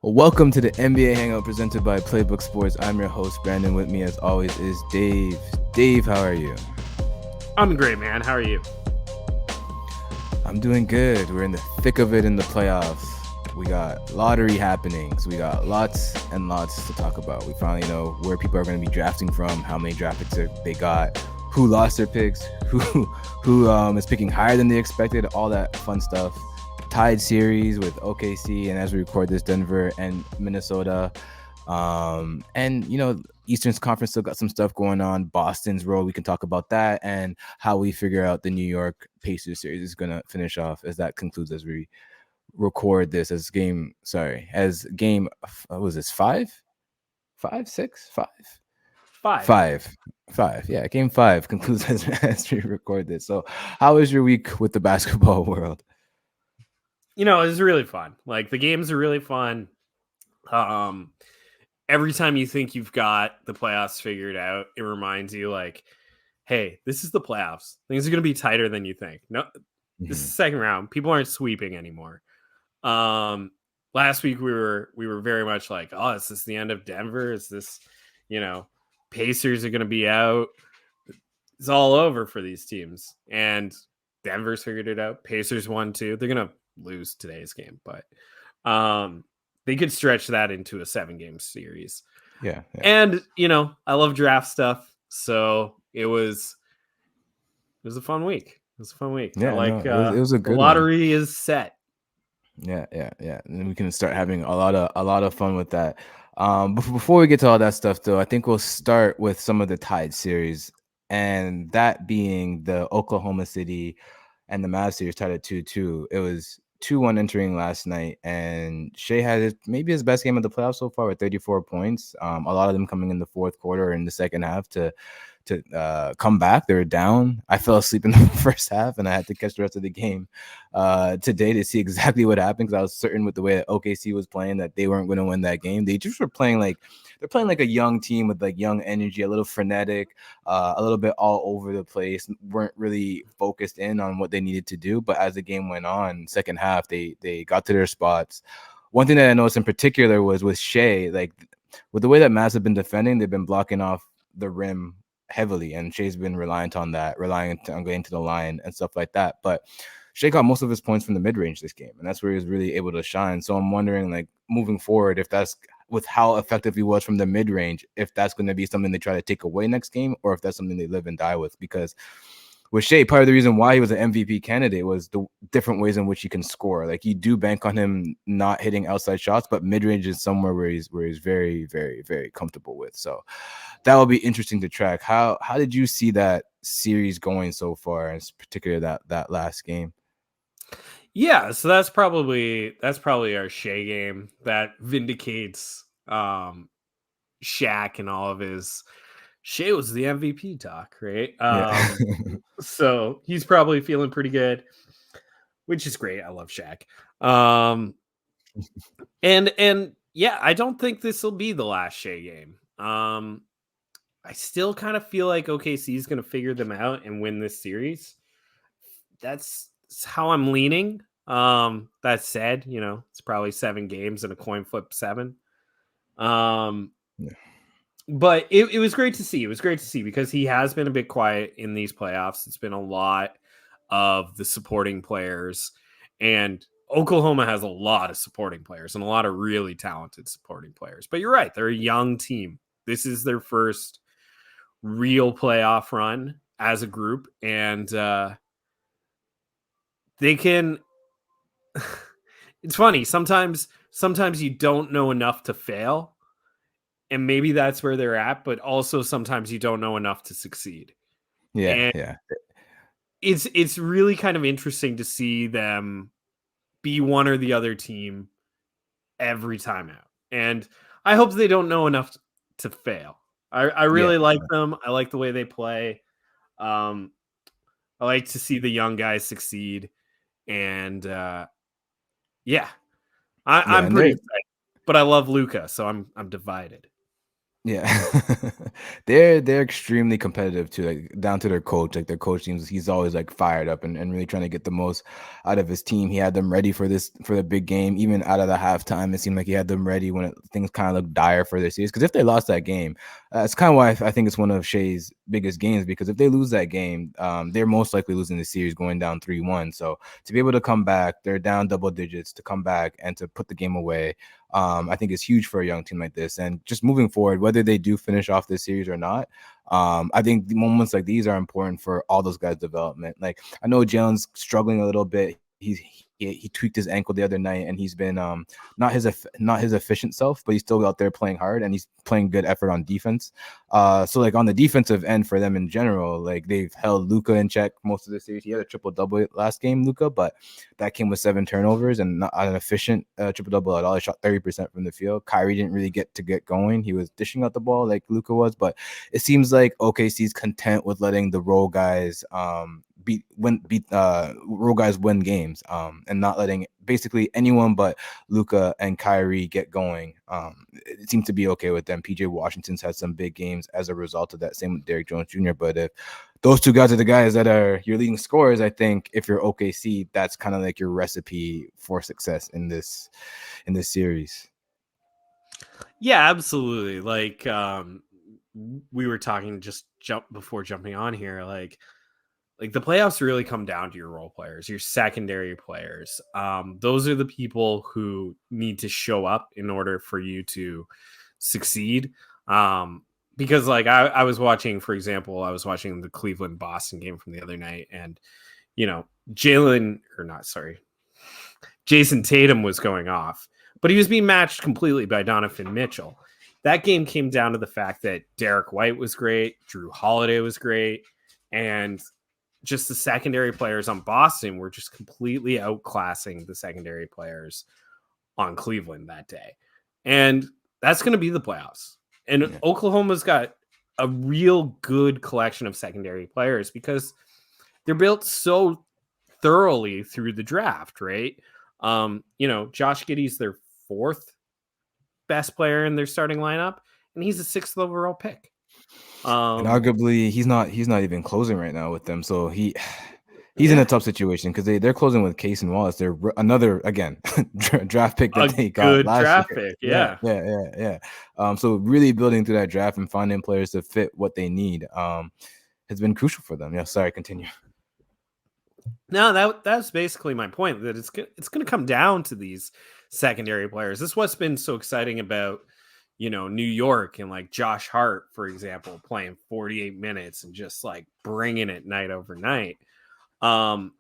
Welcome to the NBA Hangout presented by Playbook Sports. I'm your host, Brandon. With me, as always, is Dave. Dave, how are you? I'm great, man. How are you? I'm doing good. We're in the thick of it in the playoffs. We got lottery happenings. We got lots and lots to talk about. We finally know where people are going to be drafting from, how many draft picks they got, who lost their picks, who is picking higher than they expected, all that fun stuff. Tied series with OKC, and as we record this, Denver and Minnesota. And Eastern's Conference still got some stuff going on. Boston's role, we can talk about that, and how we figure out the New York Pacers series is going to finish off as that concludes as we record this what was this, five, six, Five. five. Yeah, game 5 concludes as we record this. So how is your week with the basketball world? It was really fun. Like, the games are really fun. Every time you think you've got the playoffs figured out, it reminds you, like, hey, this is the playoffs. Things are going to be tighter than you think. No, this is the second round. People aren't sweeping anymore. Last week we were very much like, oh, is this the end of Denver? Is this, Pacers are going to be out? It's all over for these teams. And Denver's figured it out. Pacers won too. They're going to lose today's game, but they could stretch that into a 7-game series. Yeah. And I love draft stuff, so it was a fun week. Yeah, it was a good the lottery is set. Yeah. And we can start having a lot of fun with that. Before we get to all that stuff, though, I think we'll start with some of the tied series, and that being the Oklahoma City and the Mavs series tied at 2-2. It was 2-1 entering last night, and Shea had maybe his best game of the playoffs so far with 34 points. A lot of them coming in the fourth quarter or in the second half to come back. They were down. I fell asleep in the first half, and I had to catch the rest of the game today to see exactly what happened, because I was certain with the way that OKC was playing that they weren't going to win that game. They just were playing like a young team with like young energy, a little frenetic, a little bit all over the place, weren't really focused in on what they needed to do. But as the game went on, second half, they got to their spots. One thing that I noticed in particular was with Shea, like with the way that Mavs have been defending, they've been blocking off the rim heavily, and Shea's been relying on getting to the line and stuff like that. But Shea got most of his points from the mid-range this game, and that's where he was really able to shine. So I'm wondering, like, moving forward, if that's with how effective he was from the mid-range, if that's going to be something they try to take away next game, or if that's something they live and die with. Because with Shea, part of the reason why he was an MVP candidate was the different ways in which he can score. Like, you do bank on him not hitting outside shots, but mid-range is somewhere where he's very, very, very comfortable with. So that will be interesting to track. How did you see that series going so far, in particular that last game? Yeah, so that's probably our Shea game that vindicates Shaq and all of his Shea was the MVP talk, right? So he's probably feeling pretty good, which is great. I love Shaq. And yeah, I don't think this will be the last Shea game. I still kind of feel like OKC is going to figure them out and win this series. That's how I'm leaning. That said, it's probably 7 games and a coin flip 7. But it was great to see. It was great to see because he has been a bit quiet in these playoffs. It's been a lot of the supporting players, and Oklahoma has a lot of supporting players and a lot of really talented supporting players. But you're right. They're a young team. This is their first real playoff run as a group, and they can it's funny, sometimes you don't know enough to fail, and maybe that's where they're at, but also sometimes you don't know enough to succeed. Yeah. It's really kind of interesting to see them be one or the other team every time out, and I hope they don't know enough to fail. I really like them. I like the way they play. I like to see the young guys succeed, and I'm pretty excited. But I love Luka, so I'm divided. Yeah, they're extremely competitive too, like down to their coach. Like their coach teams, he's always like fired up and really trying to get the most out of his team. He had them ready for the big game, even out of the halftime. It seemed like he had them ready when things kind of looked dire for their series. Because if they lost that game, it's kind of why I think it's one of Shea's biggest games. Because if they lose that game, they're most likely losing the series, going down 3-1. So to be able to come back, they're down double digits, to come back and to put the game away. I think is huge for a young team like this. And just moving forward, whether they do finish off this series or not, I think the moments like these are important for all those guys' development. Like I know Jalen's struggling a little bit. He tweaked his ankle the other night, and he's been not his efficient self, but he's still out there playing hard, and he's playing good effort on defense. So like on the defensive end for them in general, like they've held Luka in check most of the series. He had a triple double last game, Luka, but that came with 7 turnovers and not an efficient triple double at all. He shot 30% from the field. Kyrie didn't really get going. He was dishing out the ball like Luka was, but it seems like OKC's content with letting the role guys role guys win games, and not letting basically anyone but Luka and Kyrie get going. It seems to be okay with them. PJ Washington's had some big games as a result of that. Same with Derrick Jones Jr. But if those two guys are the guys that are your leading scorers, I think if you're OKC, that's kind of like your recipe for success in this series. Yeah, absolutely. Like we were talking just before jumping on here, like the playoffs really come down to your role players, your secondary players. Those are the people who need to show up in order for you to succeed. Because like I was watching, for example, I was watching the Cleveland Boston game from the other night, and Jason Tatum was going off, but he was being matched completely by Donovan Mitchell. That game came down to the fact that Derek White was great, Drew Holiday was great, and just the secondary players on Boston were just completely outclassing the secondary players on Cleveland that day. And that's going to be the playoffs. And yeah. Oklahoma's got a real good collection of secondary players because they're built so thoroughly through the draft, right? Josh Giddey's their 4th best player in their starting lineup, and he's a 6th overall pick. And arguably, he's not even closing right now with them, so he's in a tough situation because they're closing with Case and Wallace. They're another again draft pick that they got last draft year. Pick, yeah. So really building through that draft and finding players to fit what they need has been crucial for them. Yeah, sorry, continue. No, that's basically my point. That it's going to come down to these secondary players. This is what's been so exciting about New York and like Josh Hart, for example, playing 48 minutes and just like bringing it night over night. But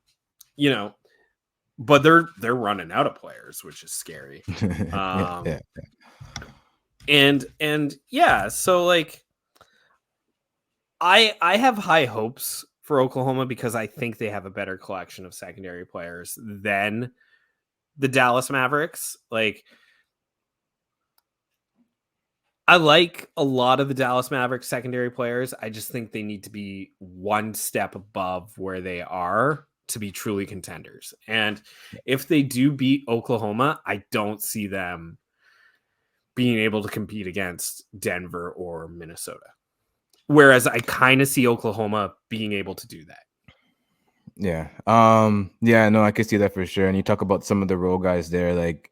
they're running out of players, which is scary. And so like I have high hopes for Oklahoma because I think they have a better collection of secondary players than the Dallas Mavericks. Like, I like a lot of the Dallas Mavericks secondary players. I just think they need to be one step above where they are to be truly contenders. And if they do beat Oklahoma, I don't see them being able to compete against Denver or Minnesota. Whereas I kind of see Oklahoma being able to do that. Yeah. No, I could see that for sure. And you talk about some of the role guys there, like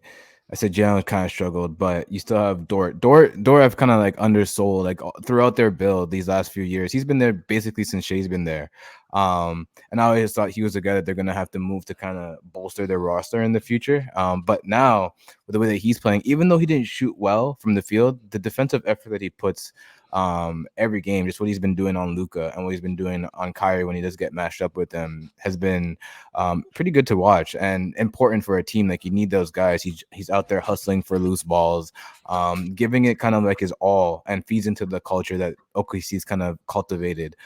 I said, Jalen kind of struggled, but you still have Dort. Dort have kind of like undersold like throughout their build these last few years. He's been there basically since Shea's been there. And I always thought he was a guy that they're gonna have to move to kind of bolster their roster in the future. But now with the way that he's playing, even though he didn't shoot well from the field, the defensive effort that he puts every game, just what he's been doing on Luka and what he's been doing on Kyrie when he does get matched up with them has been pretty good to watch and important for a team. Like you need those guys. He's out there hustling for loose balls, giving it kind of like his all, and feeds into the culture that OKC's kind of cultivated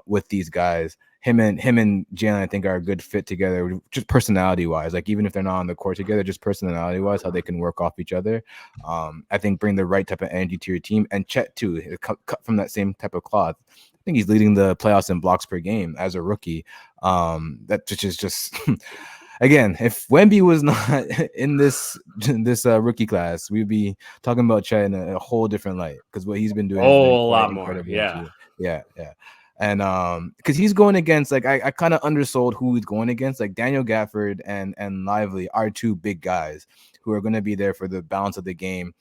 with these guys. Him and Jalen, I think, are a good fit together, just personality wise. Like even if they're not on the court together, just personality wise, how they can work off each other. I think bring the right type of energy to your team. And Chet too, cut from that same type of cloth. I think he's leading the playoffs in blocks per game as a rookie. That which is just again, if Wemby was not in this rookie class, we'd be talking about Chet in a whole different light, because what he's been doing has been Oh, a quite lot more. incredible this Yeah. year. Yeah. And because he's going against, like, I kind of undersold who he's going against. Like Daniel Gafford and Lively are two big guys who are going to be there for the balance of the game,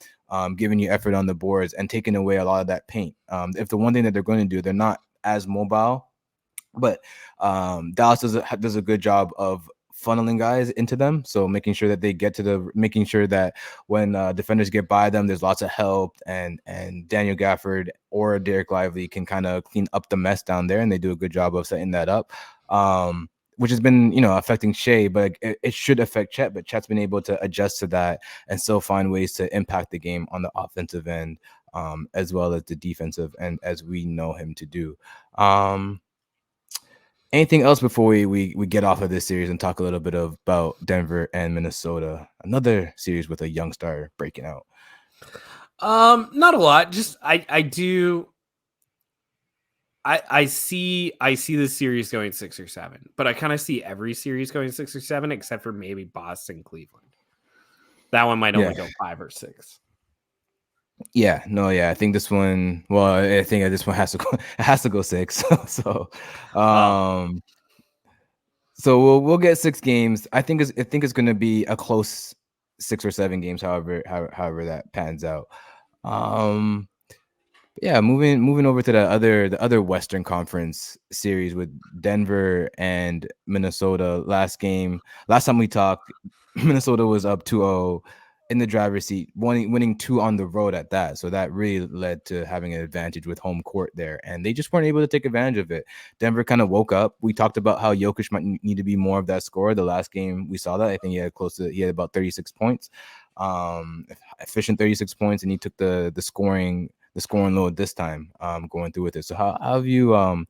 giving you effort on the boards and taking away a lot of that paint. If the one thing that they're going to do, they're not as mobile, but Dallas does a good job of funneling guys into them, so making sure that they get to making sure that when defenders get by them, there's lots of help, and Daniel Gafford or Derek Lively can kind of clean up the mess down there, and they do a good job of setting that up. Which has been, affecting Shea, but it should affect Chet. But Chet's been able to adjust to that and still find ways to impact the game on the offensive end, as well as the defensive end, as we know him to do. Anything else before we get off of this series and talk a little bit about Denver and Minnesota, another series with a young star breaking out? Not a lot. Just I do. I see this series going 6 or 7, but I kind of see every series going 6 or 7 except for maybe Boston, Cleveland. That one might only go 5 or 6. Yeah, no, yeah. I think this one. Well, I think this one has to go. It has to go 6. So we'll get 6 games. I think it's going to be a close 6 or 7 games. However that pans out. Yeah, moving over to the other Western Conference series with Denver and Minnesota. Last time we talked, Minnesota was up 2-0 in the driver's seat, winning 2 on the road at that. So that really led to having an advantage with home court there, and they just weren't able to take advantage of it. Denver kind of woke up. We talked about how Jokic might need to be more of that scorer. The last game we saw that. I think he had about 36 points, efficient 36 points, and he took the scoring load this time, going through with it. So how have you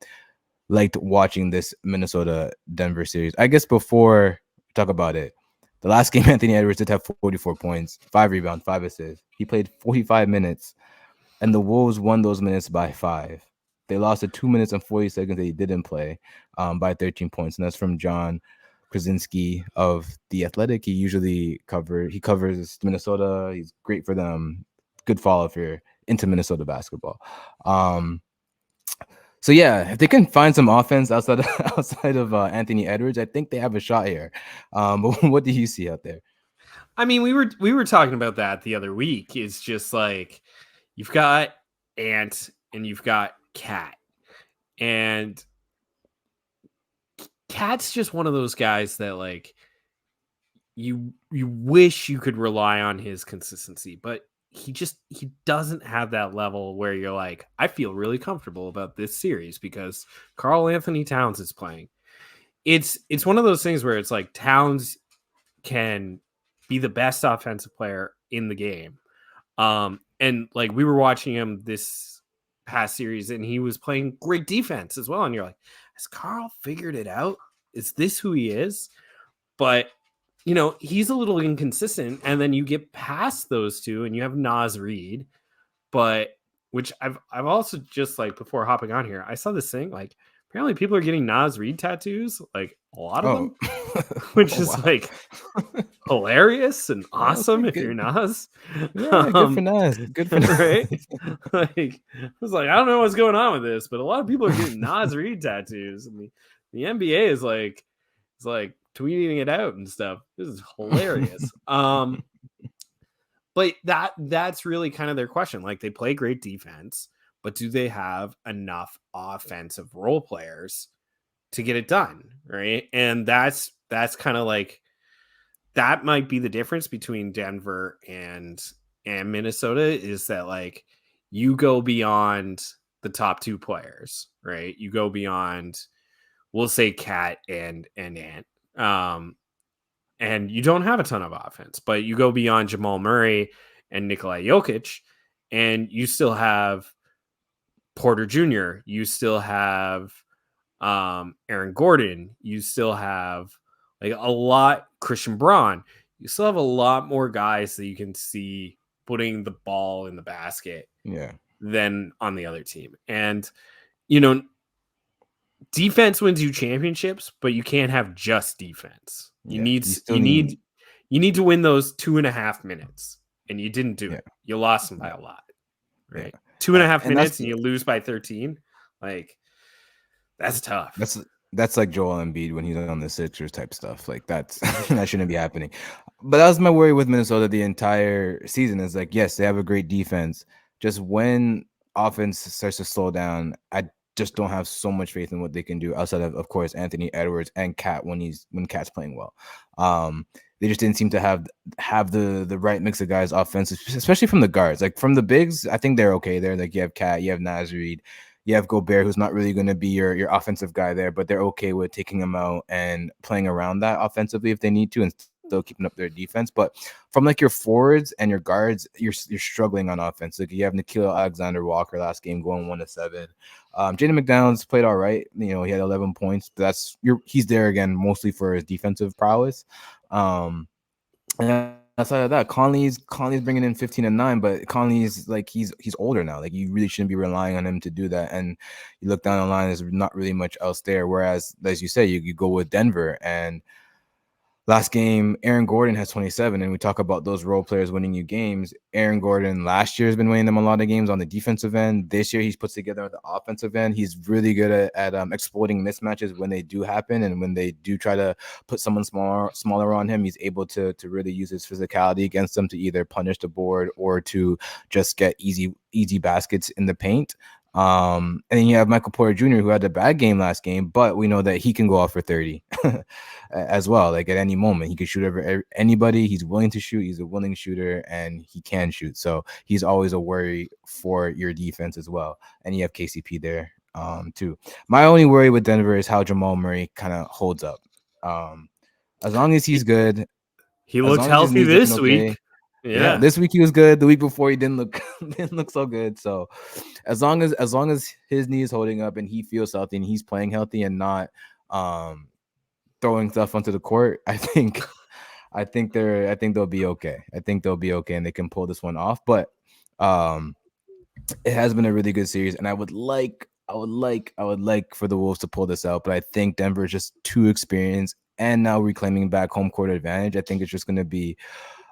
liked watching this Minnesota Denver series? I guess before we talk about it, the last game Anthony Edwards did have 44 points, 5 rebounds, 5 assists. He played 45 minutes, and the Wolves won those minutes by 5. They lost the 2 minutes and 40 seconds that he didn't play, by 13 points, and that's from John Krasinski of The Athletic. He covers Minnesota. He's great for them. Good follow if you're into Minnesota basketball. So yeah, if they can find some offense outside of Anthony Edwards, I think they have a shot here. But what do you see out there? I mean, we were talking about that the other week. It's just like you've got Ant and you've got Cat, and Cat's just one of those guys that like you wish you could rely on his consistency, but he doesn't have that level where you're like, I feel really comfortable about this series because Karl Anthony Towns is playing. It's one of those things where it's like Towns can be the best offensive player in the game. And like we were watching him this past series and he was playing great defense as well. And you're like, has Karl figured it out? Is this who he is? But he's a little inconsistent, and then you get past those two and you have Naz Reid, but which I've also just like before hopping on here, I saw this thing like apparently people are getting Naz Reid tattoos, like a lot of them, which is like hilarious and awesome if you're Naz. Yeah, good for Naz. Good for Naz. Right? Like I was like, I don't know what's going on with this, but a lot of people are getting Naz Reid tattoos, and the NBA is like tweeting it out and stuff. This is hilarious. But that's really kind of their question. Like they play great defense, but do they have enough offensive role players to get it done? Right. And that's kind of like, that might be the difference between Denver and Minnesota, is that like you go beyond the top 2 players, right? You go beyond, we'll say Cat and Ant. And you don't have a ton of offense, but you go beyond Jamal Murray and Nikola Jokic, and you still have Porter Jr., you still have Aaron Gordon, you still have like a lot, Christian Braun, you still have a lot more guys that you can see putting the ball in the basket than on the other team. And, defense wins you championships, but you can't have just defense. You Yeah, need you still you need. need you need to win those 2.5 minutes, and you didn't do Yeah, it. You lost them by a lot, yeah, right? Two and a half and that's minutes, and you lose by 13. Like that's tough. that's like Joel Embiid when he's on the Sixers type stuff. Like that's that shouldn't be happening. But that was my worry with Minnesota the entire season. Is like, yes, they have a great defense. Just when offense starts to slow down, I just don't have so much faith in what they can do outside of course, Anthony Edwards and Cat when Cat's playing well. They just didn't seem to have the right mix of guys offensive, especially from the guards. Like from the bigs, I think they're okay. They're like you have Cat, you have Naz Reid, you have Gobert, who's not really going to be your offensive guy there, but they're okay with taking him out and playing around that offensively if they need to and still keeping up their defense. But from like your forwards and your guards, you're struggling on offense. Like you have Nikhil Alexander-Walker last game going 1-7. Jaden McDaniels played all right. You know, he had 11 points, but he's there again mostly for his defensive prowess. And outside of that, Conley's bringing in 15 and 9, but Conley's like he's older now. Like you really shouldn't be relying on him to do that. And you look down the line, there's not really much else there. Whereas, as you say, you go with Denver and last game, Aaron Gordon has 27, and we talk about those role players winning you games. Aaron Gordon last year has been winning them a lot of games on the defensive end. This year, he's put together on the offensive end. He's really good at exploiting mismatches when they do happen, and when they do try to put someone smaller on him, he's able to really use his physicality against them to either punish the board or to just get easy baskets in the paint. And then you have Michael Porter Jr., who had a bad game last game, but we know that he can go off for 30 as well. Like at any moment, he can shoot over anybody. He's willing to shoot. He's a willing shooter, and he can shoot. So he's always a worry for your defense as well. And you have KCP there too. My only worry with Denver is how Jamal Murray kind of holds up. As long as he's good, He as looked long as his healthy knee's looking this okay. week. Yeah, Yeah. this week he was good. The week before he didn't look so good. So as long as his knee is holding up and he feels healthy and he's playing healthy and not throwing stuff onto the court, I think they'll be okay. I think they'll be okay and they can pull this one off. But it has been a really good series, and I would like for the Wolves to pull this out, but I think Denver is just too experienced, and now reclaiming back home court advantage. I think it's just going to be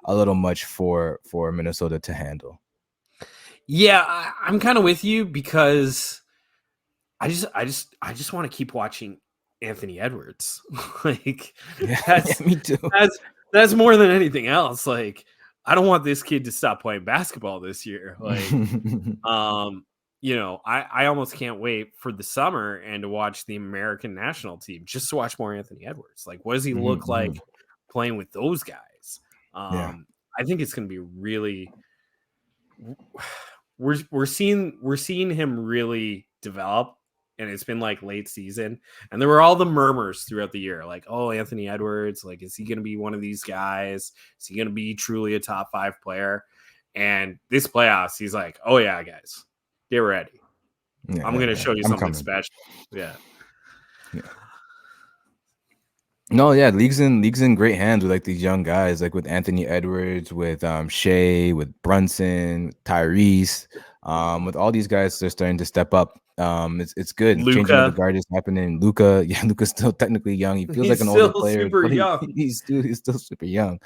a little much for Minnesota to handle. Yeah, I'm kind of with you because I just want to keep watching Anthony Edwards. Like Yeah, me too. That's more than anything else. Like I don't want this kid to stop playing basketball this year. Like I almost can't wait for the summer and to watch the American national team just to watch more Anthony Edwards. Like what does he look like playing with those guys? Yeah. I think it's going to be really we're seeing him really develop, and it's been like late season, and there were all the murmurs throughout the year like, oh, Anthony Edwards, like is he going to be one of these guys? Is he going to be truly a top 5 player? And this playoffs he's like, oh yeah guys, get ready. I'm going to show you something special. Yeah. No, yeah, league's in great hands with like these young guys, like with Anthony Edwards, with Shea, with Brunson, Tyrese, with all these guys, they're starting to step up. It's good. Changing of the guard is happening. Luka, yeah, Luka's still technically young. He feels like an older player, but he's still super young.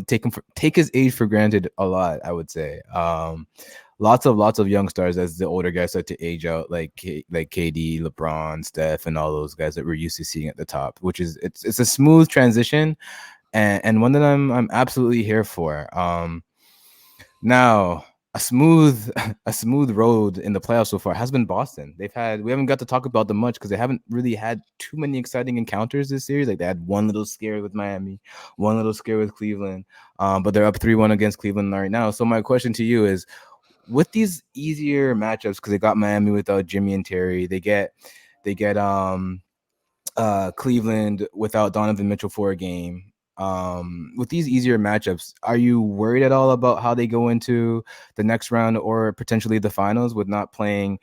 Take his age for granted a lot, I would say. Lots of young stars as the older guys start to age out, like KD, LeBron, Steph, and all those guys that we're used to seeing at the top. Which is it's a smooth transition, and one that I'm absolutely here for. Now a smooth road in the playoffs so far has been Boston. We haven't got to talk about them much because they haven't really had too many exciting encounters this series. Like they had one little scare with Miami, one little scare with Cleveland, but they're up 3-1 against Cleveland right now. So my question to you is, with these easier matchups, because they got Miami without Jimmy and Terry, they get Cleveland without Donovan Mitchell for a game. With these easier matchups, are you worried at all about how they go into the next round or potentially the finals with not playing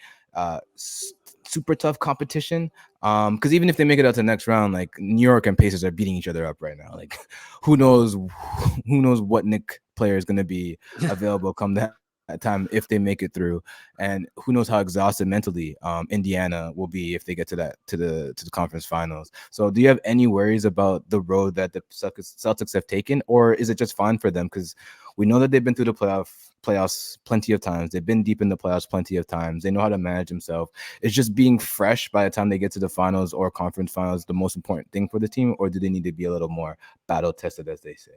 super tough competition? Because even if they make it out to the next round, like New York and Pacers are beating each other up right now. Like who knows what Nick player is going to be available come that time if they make it through, and who knows how exhausted mentally Indiana will be if they get to the conference finals. So do you have any worries about the road that the Celtics have taken, or is it just fine for them because we know that they've been through the playoffs plenty of times, they've been deep in the playoffs plenty of times, they know how to manage themselves? It's just being fresh by the time they get to the finals or conference finals the most important thing for the team, or do they need to be a little more battle tested, as they say?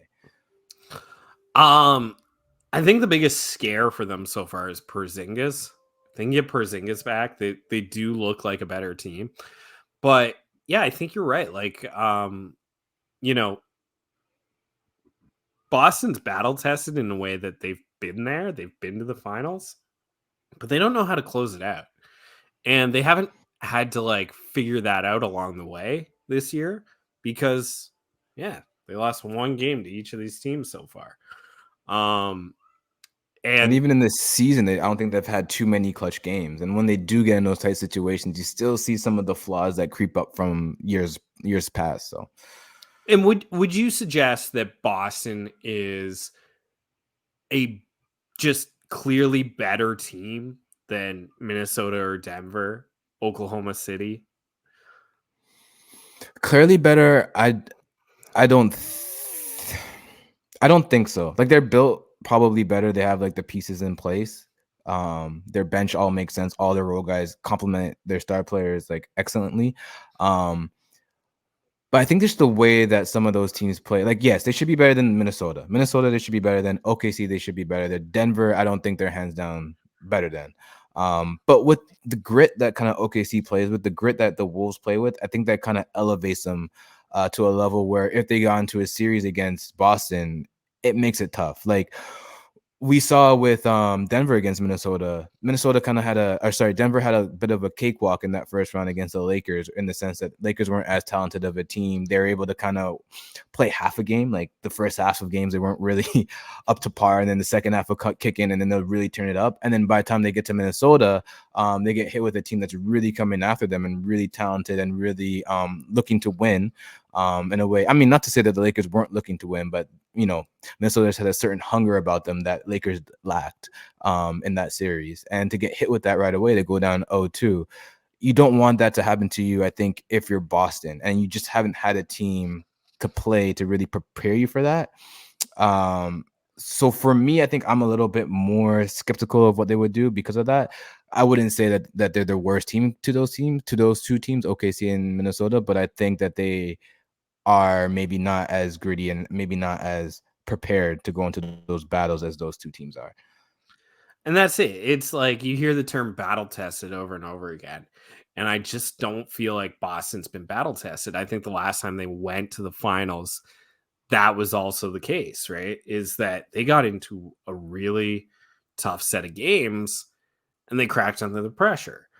I think the biggest scare for them so far is Porzingis. They can get Porzingis back. They do look like a better team. But yeah, I think you're right. Like, you know, Boston's battle tested in a way that they've been there. They've been to the finals, but they don't know how to close it out. And they haven't had to like figure that out along the way this year because yeah, they lost one game to each of these teams so far. And And even in this season, I don't think they've had too many clutch games. And when they do get in those tight situations, you still see some of the flaws that creep up from years past. So, and would you suggest that Boston is a just clearly better team than Minnesota or Denver, Oklahoma City? clearly better. I don't think so. Like, they're built probably better. They have like the pieces in place. Their bench all makes sense. All their role guys complement their star players like excellently. But I think just the way that some of those teams play, like, yes, they should be better than Minnesota. Minnesota, they should be better than OKC. They should be better than Denver. I don't think they're hands down better than. But with the grit that kind of OKC plays with, the grit that the Wolves play with, I think that kind of elevates them to a level where if they got into a series against Boston, it makes it tough. Like we saw with Denver against Minnesota. Denver had a bit of a cakewalk in that first round against the Lakers, in the sense that Lakers weren't as talented of a team. They were able to kind of play half a game. Like the first half of games, they weren't really up to par, and then the second half will kick in, and then they'll really turn it up. And then by the time they get to Minnesota, they get hit with a team that's really coming after them and really talented and really looking to win. In a way, I mean, not to say that the Lakers weren't looking to win, but Minnesota had a certain hunger about them that Lakers lacked in that series. And to get hit with that right away, to go down 0-2, you don't want that to happen to you, I think, if you're Boston and you just haven't had a team to play to really prepare you for that. So for me, I think I'm a little bit more skeptical of what they would do because of that. I wouldn't say that they're the worst team to those two teams, OKC and Minnesota, but I think that they are maybe not as gritty and maybe not as prepared to go into those battles as those two teams are. And that's it. It's like you hear the term battle tested over and over again. And I just don't feel like Boston's been battle tested. I think the last time they went to the finals, that was also the case, right? Is that they got into a really tough set of games and they cracked under the pressure.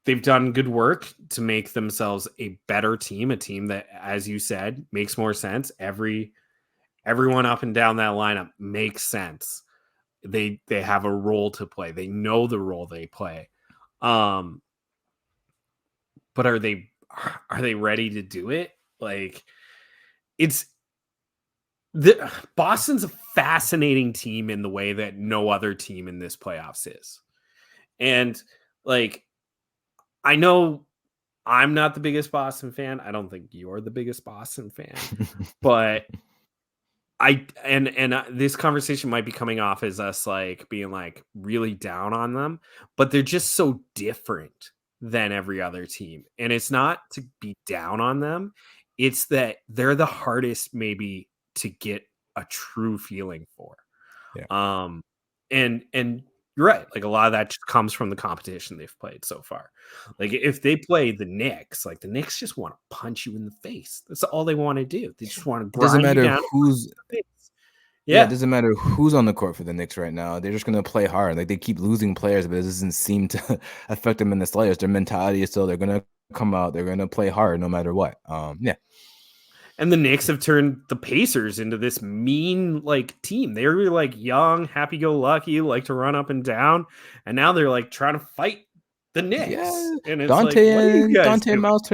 They've done good work to make themselves a better team, a team that, as you said, makes more sense. Everyone up and down that lineup makes sense. They have a role to play. They know the role they play. But are they ready to do it? Like, Boston's a fascinating team in the way that no other team in this playoffs is. And like, I know I'm not the biggest Boston fan. I don't think you're the biggest Boston fan, but this conversation might be coming off as us like being like really down on them, but they're just so different than every other team. And it's not to be down on them. It's that they're the hardest maybe to get a true feeling for. Yeah. And you're right. Like a lot of that just comes from the competition they've played so far. Like if they play the Knicks, like the Knicks just want to punch you in the face. That's all they want to do. They just want to It doesn't grind you matter down. who's Yeah, it Yeah. doesn't matter who's on the court for the Knicks right now. They're just gonna play hard. Like they keep losing players, but it doesn't seem to affect them in the slightest. Their mentality is still they're gonna come out, they're gonna play hard no matter what. Yeah. And the Knicks have turned the Pacers into this mean like team. They were like young, happy go lucky, like to run up and down. And now they're like trying to fight the Yeah, Knicks. And it's like, Dante what are you and guys Dante doing? Mouse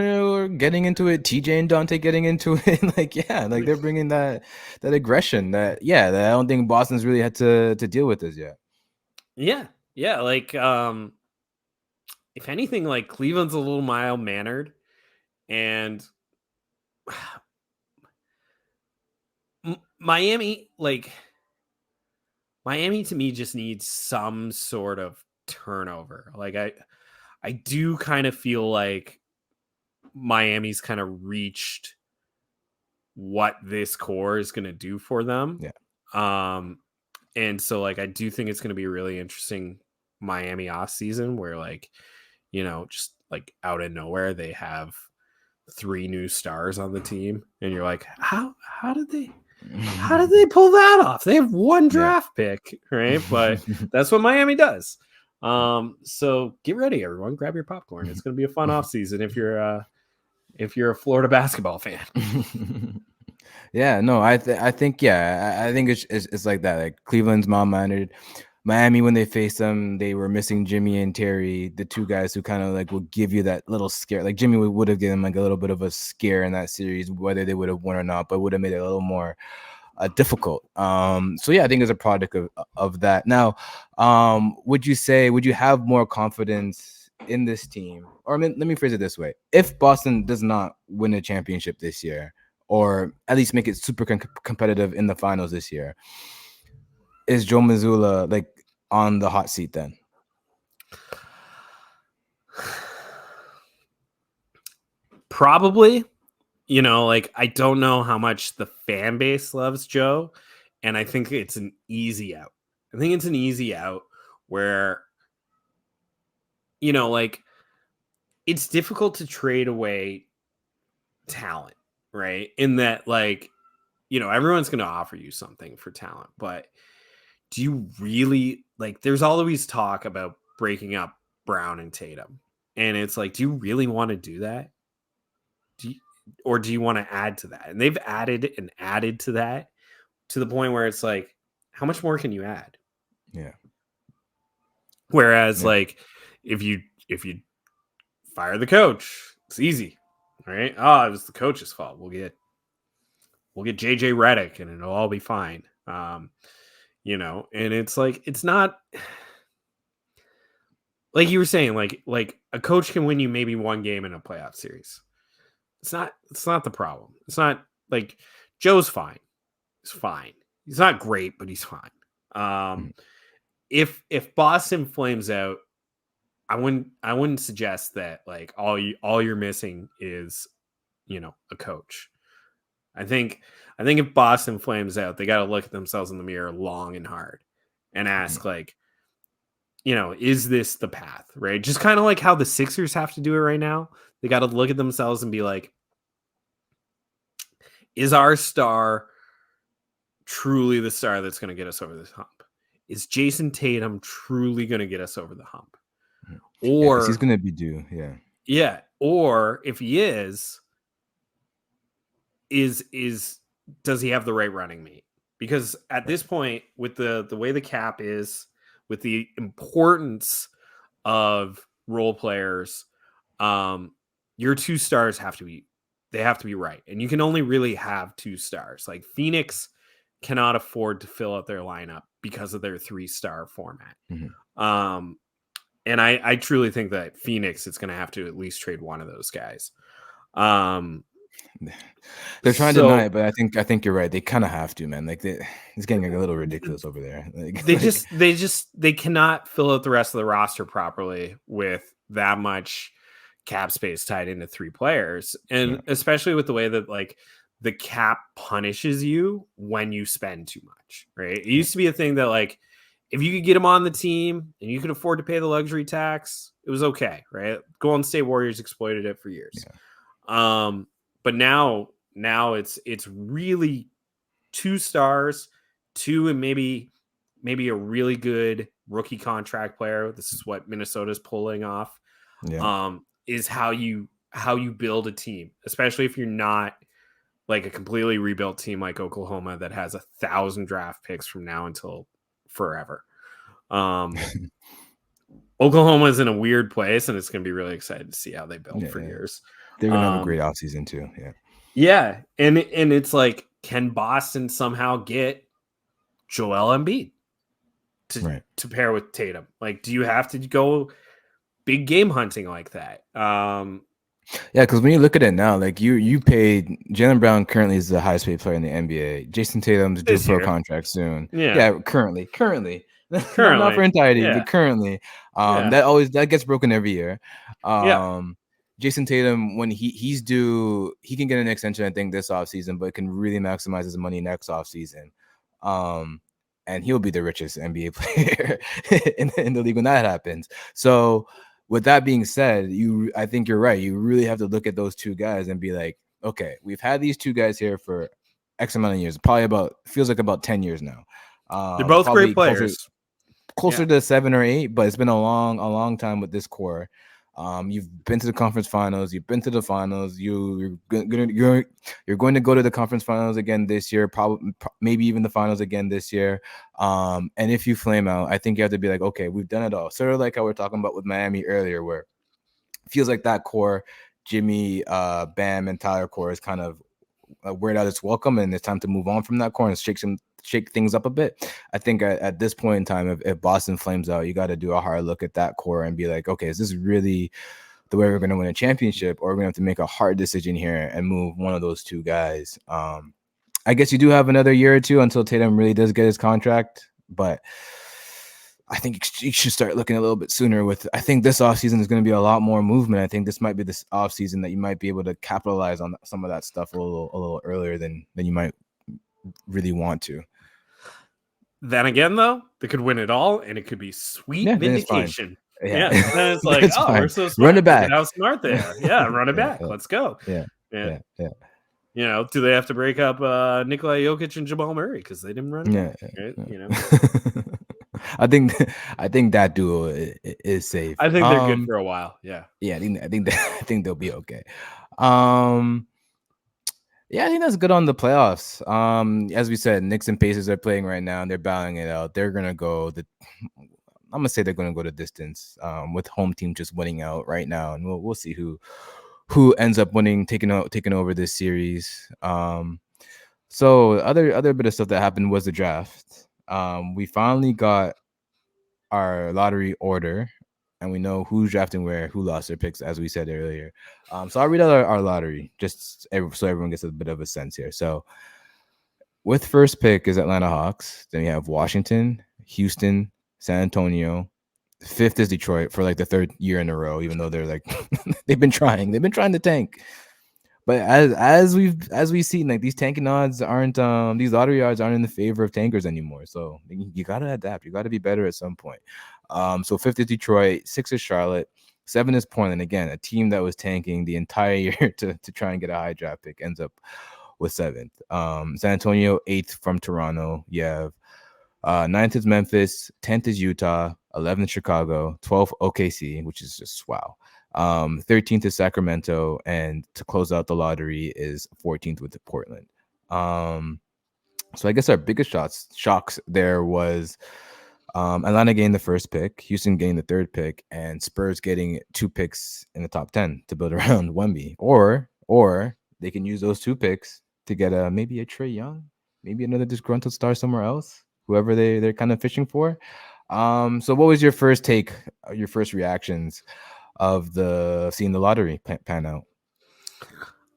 getting into it. TJ and Dante getting into it. Like, yeah, like they're bringing that aggression that that I don't think Boston's really had to deal with this yet. Yeah. Yeah. Like, if anything, like Cleveland's a little mild mannered, and Miami, like Miami to me just needs some sort of turnover. Like I do kind of feel like Miami's kind of reached what this core is going to do for them. Yeah. Um and so like I do think it's going to be a really interesting Miami off season where like, just like out of nowhere they have 3 new stars on the team and you're like, how did they pull that off? They have one Yeah. draft pick, right? But that's what Miami does. So get ready, everyone. Grab your popcorn. It's going to be a fun off season if you're a Florida basketball fan. Yeah, no, I think I think it's like that. Like Cleveland's mild-mannered. Miami, when they faced them, they were missing Jimmy and Terry, the 2 guys who kind of like will give you that little scare. Like Jimmy would have given them like a little bit of a scare in that series, whether they would have won or not, but would have made it a little more difficult. So yeah, I think it's a product of that. Now, would you have more confidence in this team? Or let me phrase it this way: if Boston does not win a championship this year, or at least make it super competitive in the finals this year, is Joe Mazzulla like on the hot seat then? Probably, like I don't know how much the fan base loves Joe, and I think it's an easy out. I think it's an easy out where, like it's difficult to trade away talent, right? In that, like, everyone's going to offer you something for talent, but do you really like? There's always talk about breaking up Brown and Tatum, and it's like, do you really want to do that? Or do you want to add to that? And they've added and added to that to the point where it's like, how much more can you add? Yeah. Whereas, Yeah. like, if you fire the coach, it's easy, right? Oh, it was the coach's fault. We'll get JJ Redick and it'll all be fine. And it's like, it's not like you were saying, like a coach can win you maybe one game in a playoff series. It's not the problem. It's not like Joe's fine. He's fine. He's not great, but he's fine. Mhm. If Boston flames out, I wouldn't suggest that like all you're missing is, a coach. I think if Boston flames out, they got to look at themselves in the mirror long and hard and ask like, is this the path, right? Just kind of like how the Sixers have to do it right now. They got to look at themselves and be like, is our star truly the star that's going to get us over this hump? Is Jason Tatum truly going to get us over the hump? Yeah, because he's Or gonna be due. Yeah. yeah, or if he is does he have the right running mate? Because at Right. this point, with the way the cap is, with the importance of role players, your 2 stars have to be right, and you can only really have 2 stars. Like Phoenix cannot afford to fill out their lineup because of their 3-star format. Mhm. And I truly think that Phoenix is going to have to at least trade one of those guys. Um, They're trying to deny so it, but I think you're right. They kind of have to, man. Like it's getting a little ridiculous over there. Like, they cannot fill out the rest of the roster properly with that much cap space tied into 3 players, and yeah. especially with the way that like the cap punishes you when you spend too much, right? It Yeah. used to be a thing that like if you could get them on the team and you could afford to pay the luxury tax, it was okay, right? Golden State Warriors exploited it for years. Yeah. But now it's really 2 stars, 2 and maybe a really good rookie contract player. This is what Minnesota's pulling off. Yeah. Is how you build a team, especially if you're not like a completely rebuilt team like Oklahoma that has 1,000 draft picks from now until forever. Oklahoma's in a weird place, and it's going to be really excited to see how they build for years. They're gonna have a great offseason too. Yeah, and it's like, can Boston somehow get Joel Embiid to pair with Tatum? Like, do you have to go big game hunting like that? Yeah, because when you look at it now, like you paid Jaylen Brown currently is the highest paid player in the NBA. Jason Tatum's due for a contract soon. Yeah, currently, not for entirety, but currently. That gets broken every year. Jason Tatum, when he's due, he can get an extension, I think, this offseason, but can really maximize his money next offseason. And he'll be the richest NBA player in the league when that happens. So with that being said, I think you're right. You really have to look at those two guys and be like, okay, we've had these two guys here for X amount of years, feels like about 10 years now. They're both great players. Closer to 7 or 8, but it's been a long time with this core. You've been to the conference finals. You've been to the finals. You're going to go to the conference finals again this year. Probably, maybe even the finals again this year. And if you flame out, I think you have to be like, okay, we've done it all. Sort of like how we're talking about with Miami earlier, where it feels like that core, Jimmy, Bam, and Tyler core is kind of word out its welcome, and it's time to move on from that core and shake things up a bit. I think at this point in time, if Boston flames out, you got to do a hard look at that core and be like, okay, is this really the way we're going to win a championship, or we're going to have to make a hard decision here and move one of those two guys? I guess you do have another year or two until Tatum really does get his contract, but I think you should start looking a little bit sooner. I think this offseason is going to be a lot more movement. I think this might be this offseason that you might be able to capitalize on some of that stuff a little earlier than you might really want to. Then again, though, they could win it all, and it could be sweet vindication. Then it's like, we're so smart. Run it back. Look at how smart they are. Yeah, run it back. Let's go. Yeah. You know, do they have to break up Nikola Jokic and Jamal Murray because they didn't run it? Right? You know. I think that duo is safe. I think they're good for a while. Yeah. I think they'll be okay. Yeah, I think that's good on the playoffs. As we said, Knicks and Pacers are playing right now, and they're battling it out. They're gonna go I'm gonna say they're gonna go the distance. With home team just winning out right now, and we'll see who ends up winning, taking over this series. So other bit of stuff that happened was the draft. We finally got our lottery order, and we know who's drafting where, who lost their picks, as we said earlier. So I'll read out our lottery just so everyone gets a bit of a sense here. So with first pick is Atlanta Hawks. Then you have Washington, Houston, San Antonio. Fifth is Detroit for like the third year in a row, even though they're like they've been trying to tank. But as we've seen, like these tanking odds aren't these lottery odds aren't in the favor of tankers anymore. So you gotta adapt. You gotta be better at some point. So fifth is Detroit, sixth is Charlotte, seven is Portland. Again, a team that was tanking the entire year to try and get a high draft pick ends up with seventh. San Antonio, eighth from Toronto. You have ninth is Memphis, 10th is Utah, 11th Chicago, 12th OKC, which is just wow. 13th is Sacramento, and to close out the lottery is 14th with Portland. So I guess our biggest shocks there was Atlanta getting the first pick, Houston getting the third pick, and Spurs getting 2 picks in the top 10 to build around Wemby. Or they can use those 2 picks to get maybe a Trae Young, maybe another disgruntled star somewhere else, whoever they're kind of fishing for. So what was your first take, your first reactions of seeing the lottery pan out?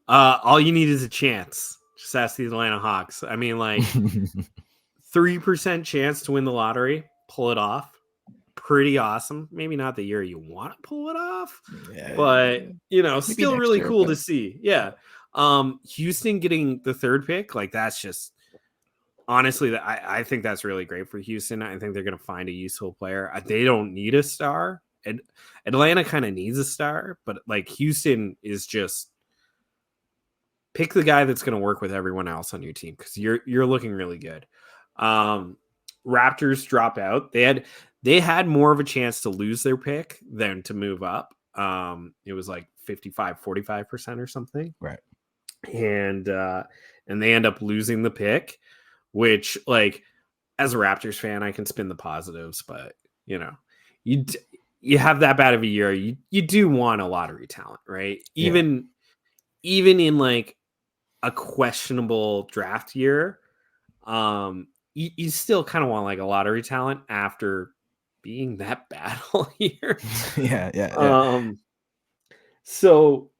All you need is a chance. Just ask the Atlanta Hawks. I mean, like 3% chance to win the lottery, pull it off. Pretty awesome. Maybe not the year you want to pull it off, but still really cool to see. Yeah. Houston getting the third pick, like that's just honestly, I think that's really great for Houston. I think they're going to find a useful player. They don't need a star. And Atlanta kind of needs a star, but like Houston is just pick the guy that's going to work with everyone else on your team because you're looking really good. Raptors drop out. They had more of a chance to lose their pick than to move up. It was like 45% or something. Right. And they end up losing the pick, which like as a Raptors fan, I can spin the positives, but you have that bad of a year, you do want a lottery talent, right? Yeah. Even in like a questionable draft year, you still kind of want like a lottery talent after being that bad all year. Yeah, yeah, yeah. Um, so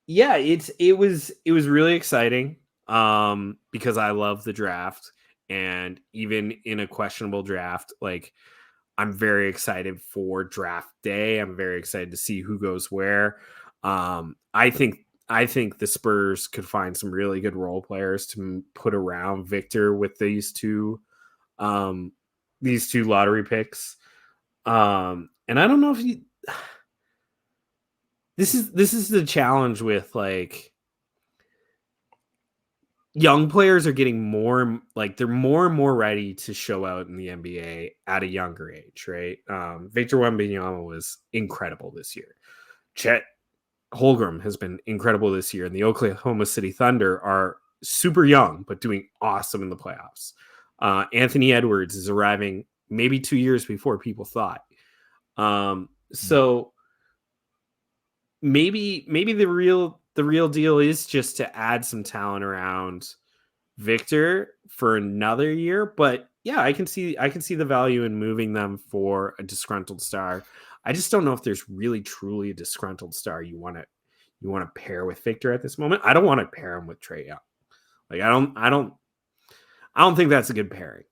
yeah, it was really exciting because I love the draft, and even in a questionable draft, like I'm very excited for draft day. I'm very excited to see who goes where. I think the Spurs could find some really good role players to put around Victor with um these two lottery picks. And I don't know if you this is the challenge with like young players are getting more like they're more and more ready to show out in the NBA at a younger age, right? Victor Wembanyama was incredible this year. Chet Holmgren has been incredible this year, and the Oklahoma City Thunder are super young but doing awesome in the playoffs. Anthony Edwards is arriving maybe 2 years before people thought. So maybe the real deal is just to add some talent around Victor for another year, but yeah, I can see the value in moving them for a disgruntled star. I just don't know if there's really truly a disgruntled star you want to pair with Victor at this moment. I don't want to pair him with Trae Young. Like I don't think that's a good pairing.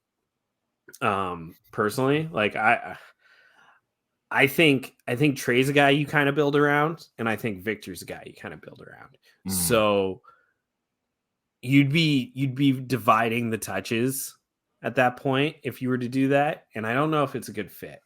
Personally, like I think Trey's a guy you kind of build around, and I think Victor's a guy you kind of build around. Mm. So you'd be dividing the touches at that point if you were to do that, and I don't know if it's a good fit.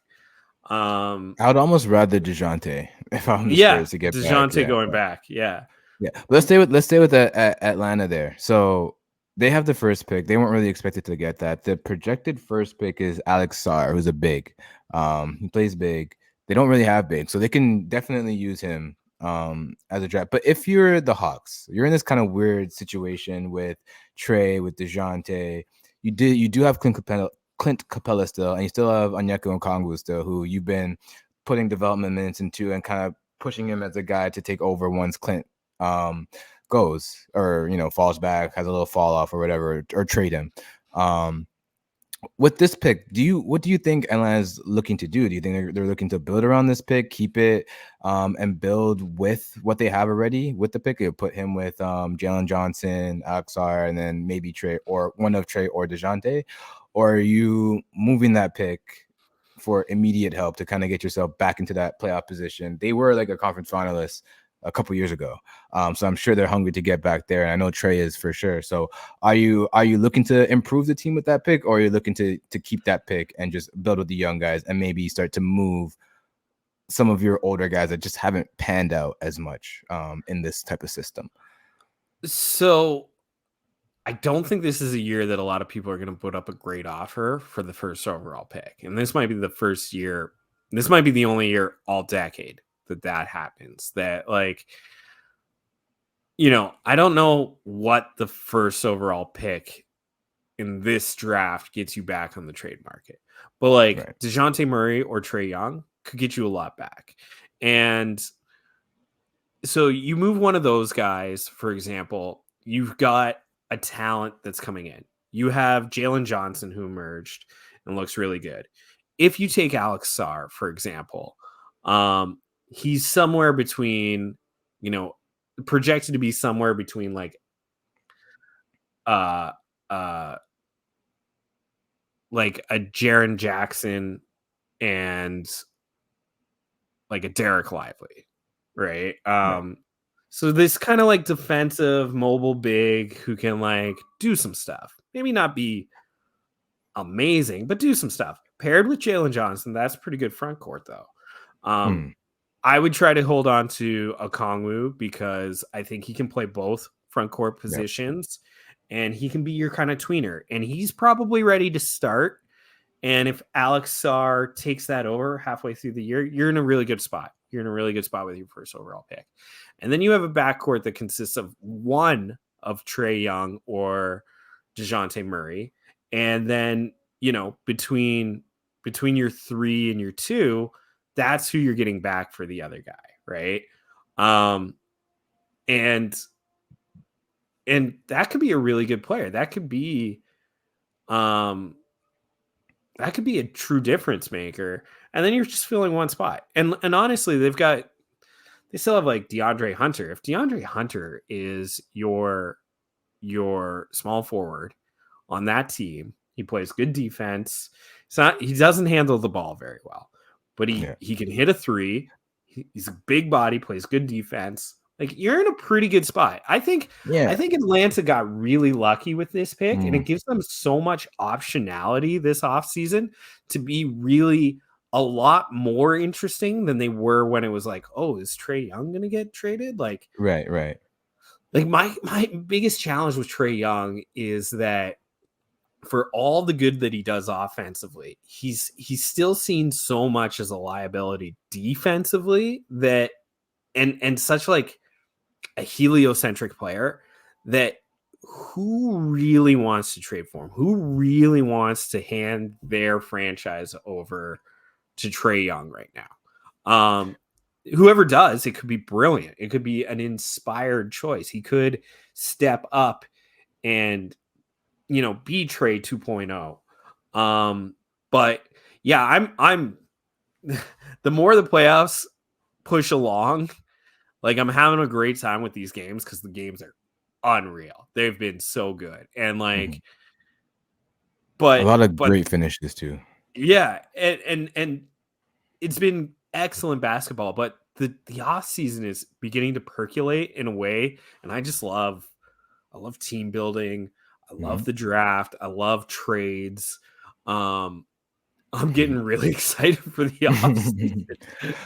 Um, I would almost rather DeJounte if I'm the yeah, Spurs to get back. Dejounte Yeah, going yeah, back, yeah. yeah. Let's stay with Atlanta there. So they have the first pick. They weren't really expected to get that. The projected first pick is Alex Sarr, who's a big. He plays big. They don't really have big, so they can definitely use him as a draft. But if you're the Hawks, you're in this kind of weird situation with Trae, with DeJounte. You do have Clint Capella still, and you still have Onyeka Okongwu still, who you've been putting development minutes into and kind of pushing him as a guy to take over once Clint um, goes or falls back, has a little fall off or whatever, or trade him. Um, with this pick, what do you think Atlanta's looking to do? Do you think they're looking to build around this pick, keep it, and build with what they have already with the pick? You put him with Jalen Johnson, Axar, and then maybe Trae or one of Trae or DeJounte, or are you moving that pick for immediate help to kind of get yourself back into that playoff position? They were like a conference finalist a couple years ago, so I'm sure they're hungry to get back there, and I know Trae is for sure. So are you looking to improve the team with that pick, or are you looking to keep that pick and just build with the young guys and maybe start to move some of your older guys that just haven't panned out as much in this type of system? So I don't think this is a year that a lot of people are going to put up a great offer for the first overall pick, and this might be the first year. This might be the only year all decade that happens. That like I don't know what the first overall pick in this draft gets you back on the trade market. But like Right. DeJounte Murray or Trae Young could get you a lot back. And so you move one of those guys, for example, you've got a talent that's coming in. You have Jalen Johnson who emerged and looks really good. If you take Alex Sarr, for example, he's somewhere between, you know, projected to be somewhere between uh uh like a Jaren Jackson and like a Derek Lively, right? Right. So this kind of like defensive mobile big who can like do some stuff. Maybe not be amazing, but do some stuff. Paired with Jalen Johnson, that's pretty good front court though. Um, Hmm. I would try to hold on to Okongwu because I think he can play both front court Yep. positions and he can be your kind of tweener. And he's probably ready to start. And if Alex Sarr takes that over halfway through the year, you're in a really good spot. You're in a really good spot with your first overall pick. And then you have a backcourt that consists of one of Trae Young or DeJounte Murray. And then, between your 3 and your 2, that's who you're getting back for the other guy, right? And that could be a really good player. That could be a true difference maker. And then you're just filling one spot. And honestly, they still have like DeAndre Hunter. If DeAndre Hunter is your small forward on that team, he plays good defense. He doesn't handle the ball very well, but he can hit a three. He's a big body, plays good defense. Like, you're in a pretty good spot. I think Atlanta got really lucky with this pick, and it gives them so much optionality this offseason to be really a lot more interesting than they were when it was like, oh, is Trae Young going to get traded? Like, right. Like, my biggest challenge with Trae Young is that for all the good that he does offensively, he's still seen so much as a liability defensively, that and such like a heliocentric player, that who really wants to trade for him? Who really wants to hand their franchise over to Trae Young right now? Whoever does, it could be brilliant. It could be an inspired choice. He could step up and, be Trae 2.0. But yeah, I'm the more the playoffs push along, like, I'm having a great time with these games because the games are unreal. They've been so good. And like, but a lot of great finishes too. Yeah. And it's been excellent basketball, but the off season is beginning to percolate in a way. And I love team building. I love the draft. I love trades. I'm getting really excited for the offseason.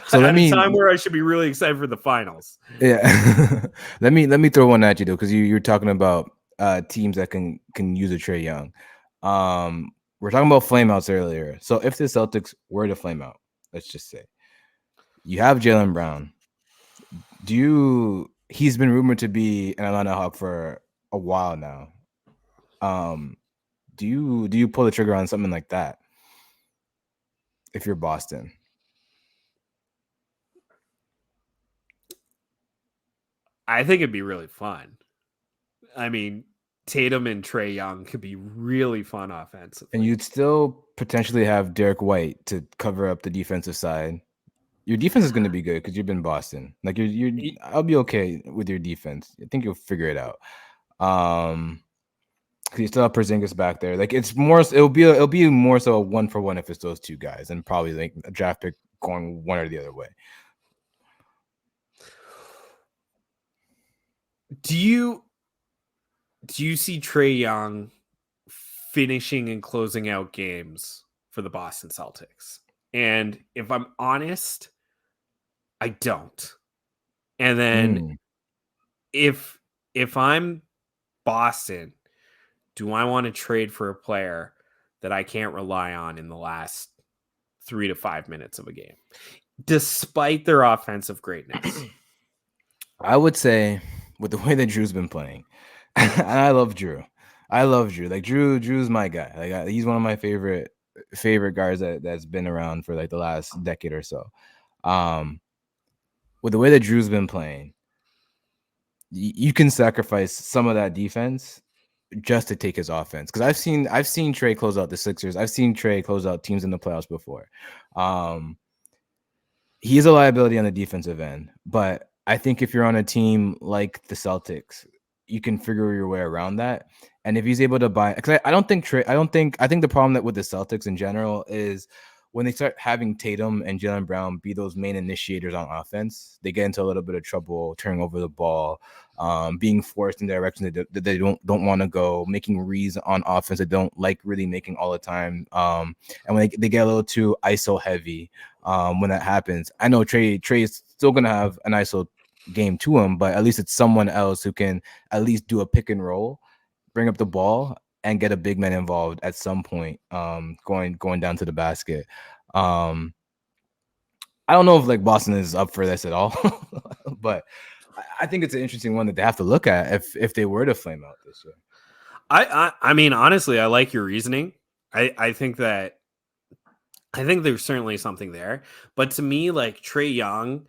So at a time where I should be really excited for the finals. Yeah. let me throw one at you though, because you're talking about teams that can use a Trae Young. We're talking about flameouts earlier. So if the Celtics were to flame out, let's just say, you have Jaylen Brown. He's been rumored to be an Atlanta Hawk for a while now. Do you pull the trigger on something like that if you're Boston? I think it'd be really fun. I mean, Tatum and Trae Young could be really fun offensively. And you'd still potentially have Derek White to cover up the defensive side. Your defense is going to be good because you've been Boston. Like, I'll be okay with your defense. I think you'll figure it out. Because you still have Porzingis back there. Like, it'll be more so a 1-for-1 if it's those two guys, and probably like a draft pick going one or the other way. Do you see Trae Young finishing and closing out games for the Boston Celtics? And if I'm honest, I don't. And then if I'm Boston, do I want to trade for a player that I can't rely on in the last 3 to 5 minutes of a game, despite their offensive greatness? I would say, with the way that Drew's been playing, and I love Drew. Like, Drew's my guy. Like, he's one of my favorite guards that's been around for like the last decade or so. With the way that Drew's been playing, you can sacrifice some of that defense just to take his offense. Because I've seen Trae close out the Sixers. I've seen Trae close out teams in the playoffs before. He is a liability on the defensive end, but I think if you're on a team like the Celtics, you can figure your way around that. And if he's able to buy, because I think the problem that with the Celtics in general is when they start having Tatum and Jaylen Brown be those main initiators on offense, they get into a little bit of trouble turning over the ball, being forced in directions that they don't want to go, making reads on offense that don't like really making all the time. And when they get a little too ISO heavy, when that happens, I know Trae is still going to have an ISO game to him, but at least it's someone else who can at least do a pick and roll, bring up the ball, and get a big man involved at some point, going down to the basket. I don't know if like Boston is up for this at all, but I think it's an interesting one that they have to look at if they were to flame out this year. I mean, honestly, I like your reasoning. I think that I think there's certainly something there. But to me, like Trae Young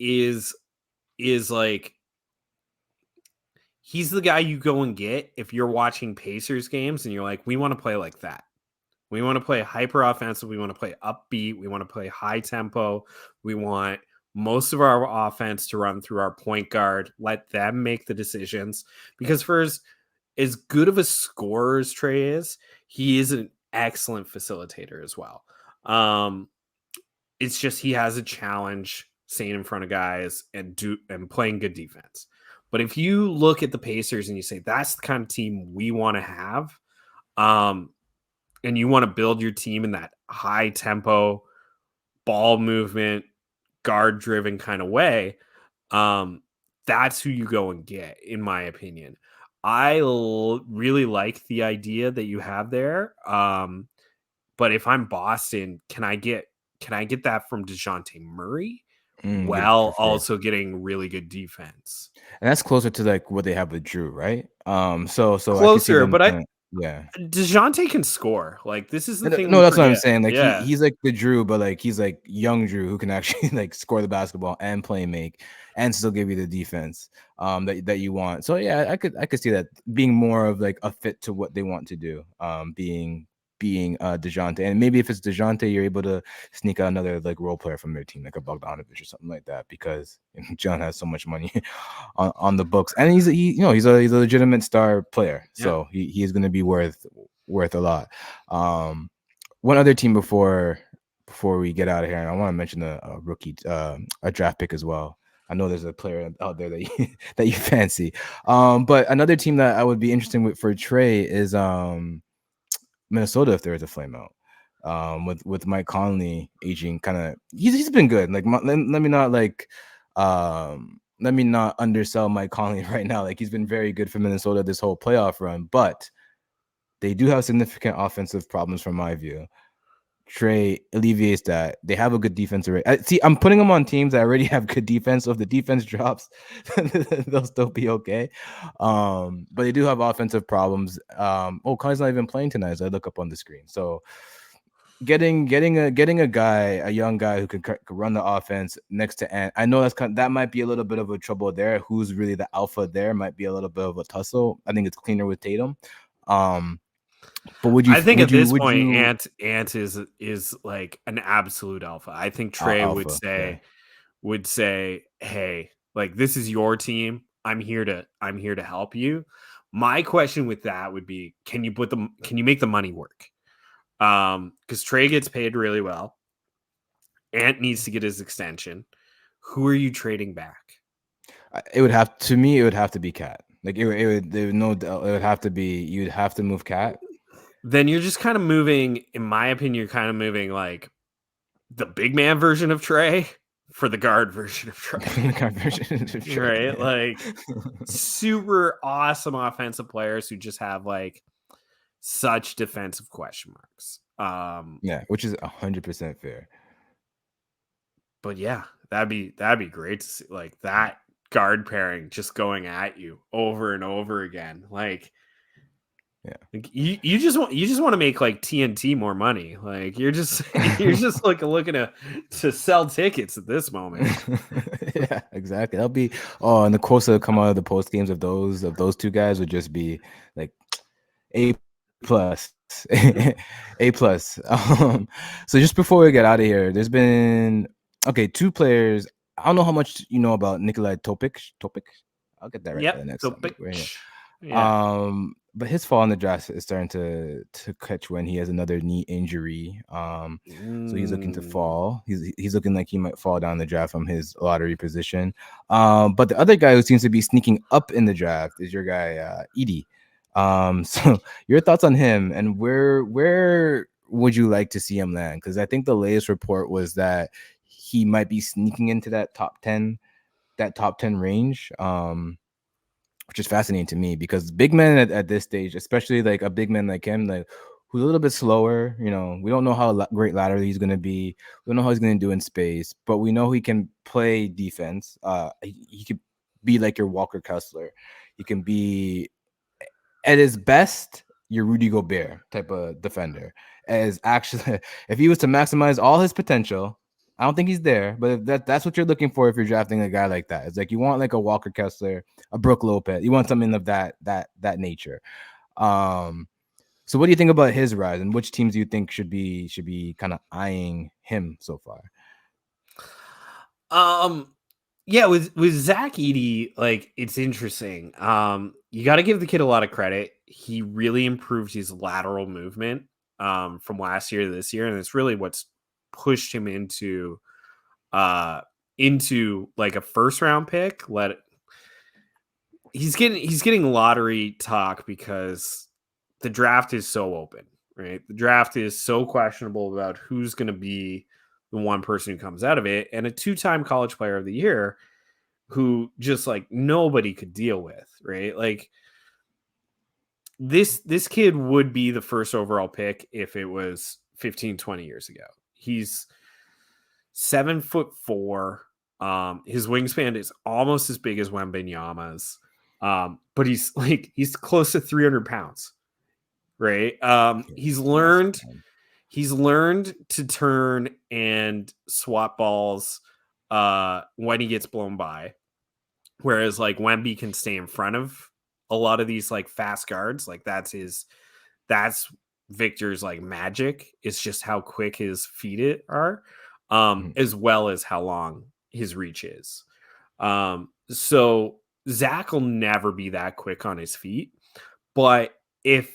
is like he's the guy you go and get if you're watching Pacers games and you're like, we want to play like that. We want to play hyper offensive. We want to play upbeat. We want to play high tempo. We want most of our offense to run through our point guard. Let them make the decisions. Because for as good of a scorer as Trae is, he is an excellent facilitator as well. It's just he has a challenge staying in front of guys and playing good defense. But if you look at the Pacers and you say that's the kind of team we want to have, and you want to build your team in that high tempo, ball movement, guard driven kind of way, that's who you go and get, in my opinion. I really like the idea that you have there. But if I'm Boston, can I get that from DeJounte Murray while For sure. also getting really good defense? And that's closer to like what they have with Drew, right? So I could see Closer, them but yeah. DeJounte can score. Like, this is the thing No, we that's what I'm forget. saying. Like Yeah. he's like the Drew, but like he's like young Drew who can actually like score the basketball and play make and still give you the defense that you want. So yeah, I could see that being more of like a fit to what they want to do. Being DeJounte. And maybe if it's DeJounte, you're able to sneak out another like role player from their team, like a Bogdanovich or something like that, because John has so much money on the books. And he's a legitimate star player. So he is gonna be worth a lot. One other team before we get out of here, and I want to mention a rookie, a draft pick as well. I know there's a player out there that you, that you fancy. But another team that I would be interested with for Trae is Minnesota, if there is a flame out. With Mike Conley aging, kind of he's been good. Like let me not like let me not undersell Mike Conley right now. Like he's been very good for Minnesota this whole playoff run, but they do have significant offensive problems from my view. Trae alleviates that. They have a good defense already. See, I'm putting them on teams that already have good defense. So if the defense drops, they'll still be okay. But they do have offensive problems. Kai's not even playing tonight, as I look up on the screen. So getting a young guy who can run the offense next to Ant. I know that might be a little bit of a trouble there. Who's really the alpha there might be a little bit of a tussle. I think it's cleaner with Tatum. But I think at this point, Ant is like an absolute alpha. I think Trae alpha, yeah. would say, "Hey, like this is your team. I'm here to help you." My question with that would be, can you make the money work? Because Trae gets paid really well. Ant needs to get his extension. Who are you trading back? It would have to be Cat. Like it would have to be, you'd have to move Cat. Then you're just kind of moving, in my opinion, you're kind of moving like the big man version of Trae for the guard version of Trae. Right? Like super awesome offensive players who just have like such defensive question marks. Yeah, which is 100% fair. But yeah, that'd be great to see, like that guard pairing just going at you over and over again. Like, yeah, like you just want to make like TNT more money. Like you're just like looking to sell tickets at this moment. Yeah, exactly. That'll be and the quotes that come out of the post games of those two guys would just be like A plus. A plus. So just before we get out of here, there's been two players. I don't know how much you know about Nikolai Topic. I'll get that right for the next time. Right. Yeah. But his fall in the draft is starting to catch when he has another knee injury. So he's looking to fall. He's looking like he might fall down the draft from his lottery position. But the other guy who seems to be sneaking up in the draft is your guy Edie. So your thoughts on him, and where would you like to see him land? Because I think the latest report was that he might be sneaking into that top 10 range. Which is fascinating to me, because big men at this stage, especially like a big man like him, like who's a little bit slower, we don't know how great laterally he's going to be. We don't know how he's going to do in space, but we know he can play defense. He could be like your Walker Kessler. He can be, at his best, your Rudy Gobert type of defender. as actually, if he was to maximize all his potential, I don't think he's there. But if that's what you're looking for if you're drafting a guy like that. It's like you want like a Walker Kessler, a Brook Lopez. You want something of that nature. So what do you think about his rise, and which teams do you think should be kind of eyeing him so far? Yeah, with Zach Edey, like it's interesting. You got to give the kid a lot of credit. He really improved his lateral movement from last year to this year, and it's really what's pushed him into like a first round pick. He's getting lottery talk because the draft is so open, right? The draft is so questionable about who's going to be the one person who comes out of it, and a 2-time college player of the year who just like nobody could deal with, right? Like this kid would be the first overall pick if it was 15, 20 years ago. He's 7'4". His wingspan is almost as big as Wembanyama's. But he's close to 300 pounds, right? He's learned to turn and swap balls when he gets blown by. Whereas like Wemby can stay in front of a lot of these like fast guards. Like that's Victor's like magic. It's just how quick his feet are, as well as how long his reach is. So Zach will never be that quick on his feet. But if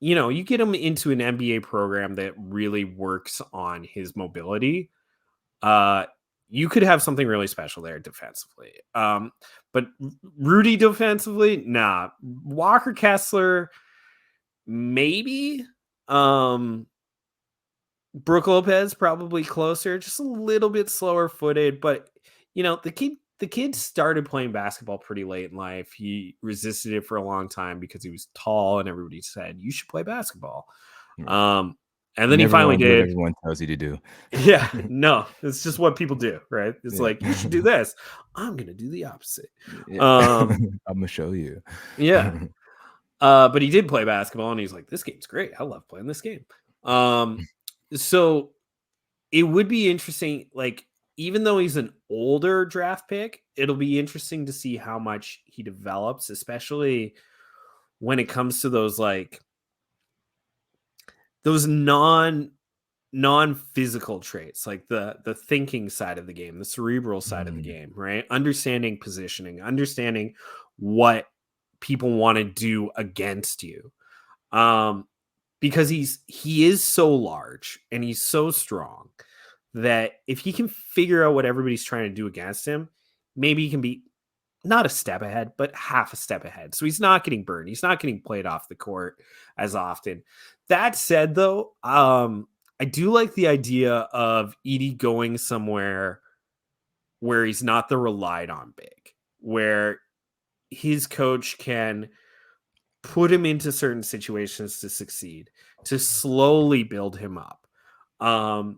you get him into an NBA program that really works on his mobility, you could have something really special there defensively. But Rudy defensively, nah. Walker Kessler, maybe. Brook Lopez probably closer, just a little bit slower footed. But the kid started playing basketball pretty late in life. He resisted it for a long time because he was tall, and everybody said you should play basketball. And then he finally did. What everyone tells you to do. Yeah, no, it's just what people do, right? It's like, you should do this. I'm going to do the opposite. Yeah. I'm going to show you. Yeah. But he did play basketball, and he's like, this game's great. I love playing this game. So it would be interesting, like, even though he's an older draft pick, it'll be interesting to see how much he develops, especially when it comes to those, like, those non-physical traits, like the thinking side of the game, the cerebral side of the game, right? Understanding positioning, understanding what people want to do against you. Because he is so large and he's so strong that if he can figure out what everybody's trying to do against him, maybe he can be not a step ahead, but half a step ahead. So he's not getting burned. He's not getting played off the court as often. That said, though, I do like the idea of Edey going somewhere where he's not the relied on big, where his coach can put him into certain situations to succeed, to slowly build him up. I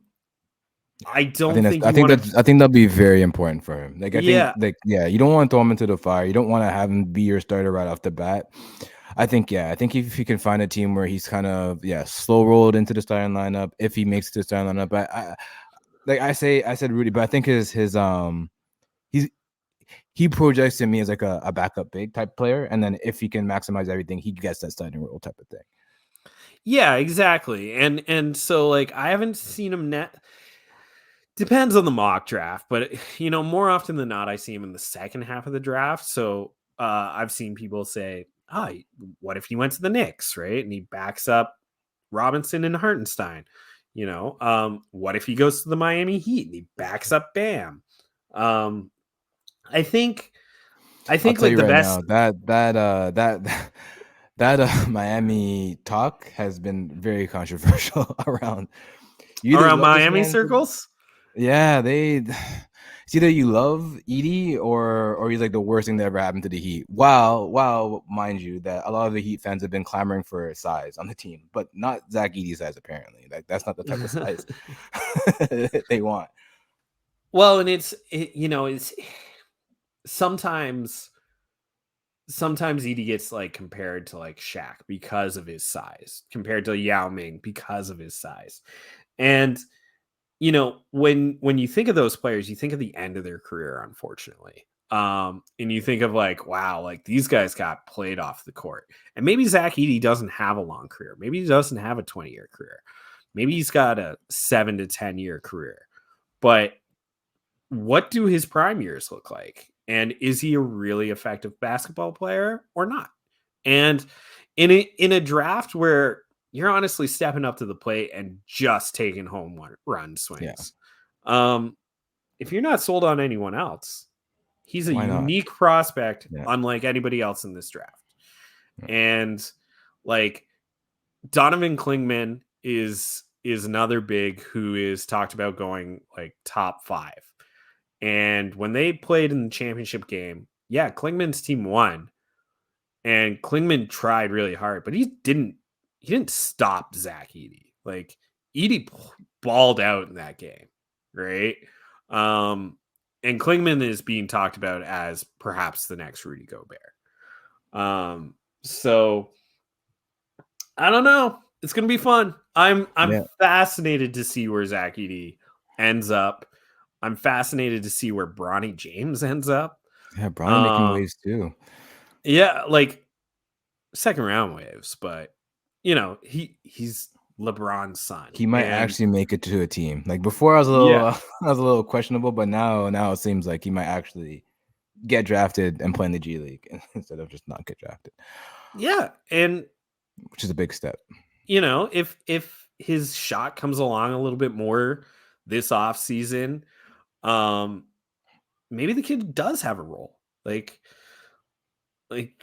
think that'd be very important for him. Like, you don't want to throw him into the fire. You don't want to have him be your starter right off the bat. I think if he can find a team where he's kind of slow rolled into the starting lineup, if he makes it to the starting lineup, I said Rudy, but I think he projects to me as like a backup big type player, and then if he can maximize everything, he gets that starting role type of thing. Yeah, exactly. And so like I haven't seen him depends on the mock draft, but more often than not, I see him in the second half of the draft. So I've seen people say, what if he went to the Knicks, right? And he backs up Robinson and Hartenstein. What if he goes to the Miami Heat and he backs up Bam? I think like the best that Miami talk has been very controversial around Miami circles. Yeah, it's either you love Edey or he's like the worst thing that ever happened to the Heat. Wow, mind you, that a lot of the Heat fans have been clamoring for size on the team, but not Zach Edey's size apparently. Like that's not the type of size they want. Well, and it's sometimes sometimes Edie gets like compared to like Shaq because of his size, compared to Yao Ming because of his size. And when you think of those players, you think of the end of their career, unfortunately. And you think of like, wow, like these guys got played off the court. And maybe Zach Edey doesn't have a long career. Maybe he doesn't have a 20-year career. Maybe he's got a 7 to 10-year career. But what do his prime years look like? And is he a really effective basketball player or not? And in a draft where you're honestly stepping up to the plate and just taking home run swings. If you're not sold on anyone else, he's a Why not? unique prospect, Yeah. unlike anybody else in this draft. And like Donovan Klingman is another big who is talked about going like top 5. And when they played in the championship game, yeah, Klingman's team won. And Klingman tried really hard, but he didn't stop Zach Edey. Like Edey balled out in that game, right? And Klingman is being talked about as perhaps the next Rudy Gobert. So I don't know. It's gonna be fun. I'm fascinated to see where Zach Edey ends up. I'm fascinated to see where Bronny James ends up. Yeah, Bronny making waves too. Yeah, like second round waves, but he's LeBron's son. He might actually make it to a team. Like before, I was a little questionable, but now it seems like he might actually get drafted and play in the G League instead of just not get drafted. Yeah, and which is a big step. If his shot comes along a little bit more this off season, maybe the kid does have a role. Like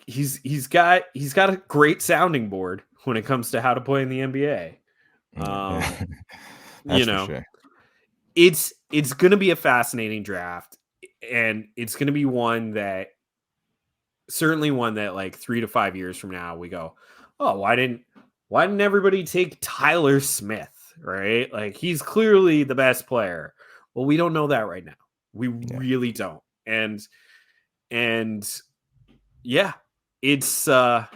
he's got a great sounding board when it comes to how to play in the NBA. That's for sure. It's going to be a fascinating draft, and it's going to be one that like 3 to 5 years from now we go, oh, why didn't everybody take Tyler Smith, right? Like he's clearly the best player. Well, we don't know that right now. We really don't. And yeah, it's your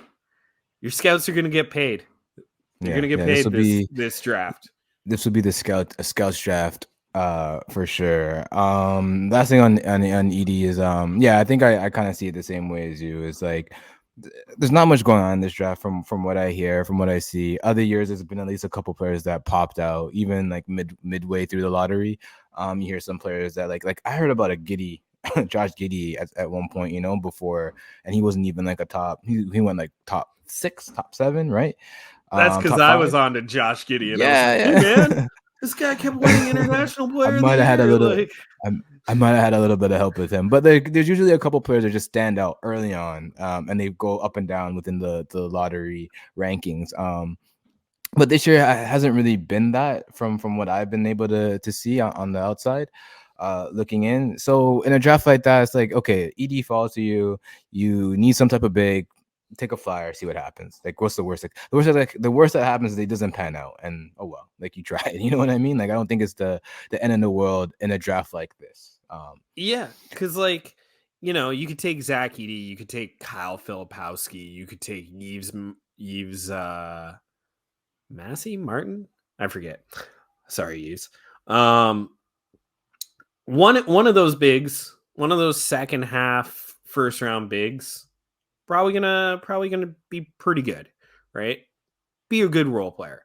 scouts are going to get paid. You're going to get paid this draft. This would be the scouts draft for sure. Last thing on Edey is I think I kind of see it the same way as you. It's like there's not much going on in this draft from what I hear, from what I see. Other years there's been at least a couple players that popped out, even like midway through the lottery. You hear some players that like I heard about a Giddey, Josh Giddey at one point, before, and he wasn't even like a top. He went like top 6, top 7, right? That's because I was on to Josh Giddey, and I was like, hey, man, this guy kept winning International Player of the Year. I might have had a little bit of help with him, but there's usually a couple players that just stand out early on, and they go up and down within the lottery rankings. But this year hasn't really been that from what I've been able to see on the outside, looking in. So in a draft like that, it's like, okay, Edey falls to you. You need some type of big. Take a flyer, see what happens. Like, what's the worst? Like, the worst that happens is it doesn't pan out, and oh well, like you tried. You know what I mean? Like, I don't think it's the end of the world in a draft like this. Yeah, because like you could take Zach Edey, you could take Kyle Filipowski, you could take Yves Massey Martin. I forget. Sorry, Yves. One of those bigs, one of those second half first round bigs. Probably gonna be pretty good, right? Be a good role player.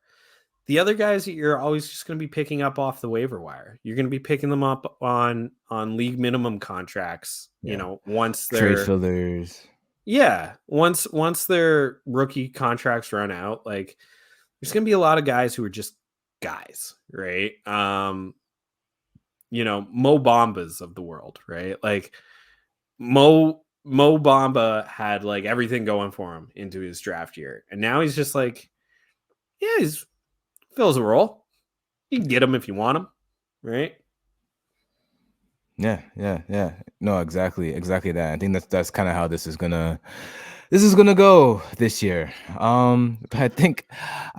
The other guys that you're always just gonna be picking up off the waiver wire. You're gonna be picking them up on league minimum contracts. Once they're trade fillers. Yeah, once their rookie contracts run out, like there's gonna be a lot of guys who are just guys, right? Mo Bambas of the world, right? Like Mo Bamba had like everything going for him into his draft year, and now he's just like, yeah, he's fills a role. You can get him if you want him, right? Yeah. No, exactly that. I think that's kind of how this is gonna go this year. But I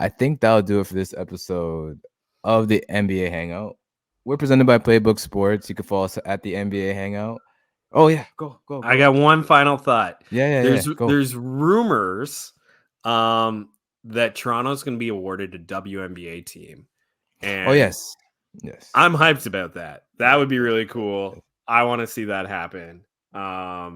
think that'll do it for this episode of the NBA Hangout. We're presented by Playbook Sports. You can follow us at the NBA Hangout Oh yeah, go. I got one final thought. Yeah. Go. There's rumors that Toronto's going to be awarded a WNBA team. And Oh yes. I'm hyped about that. That would be really cool. I want to see that happen. I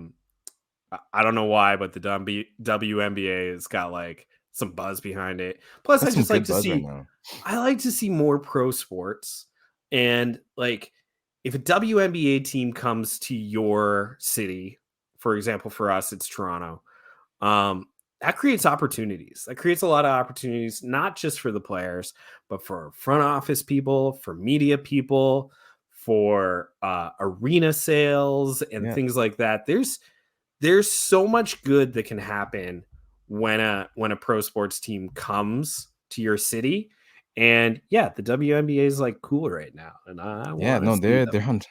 don't know why, but the WNBA has got like some buzz behind it. Plus, That's I just like to right see now. I like to see more pro sports. And like if a WNBA team comes to your city, for example, for us, it's Toronto. That creates opportunities. That creates a lot of opportunities, not just for the players, but for front office people, for media people, for arena sales and things like that. There's so much good that can happen when a pro sports team comes to your city. And yeah, the WNBA is like cool right now, and I want to see them.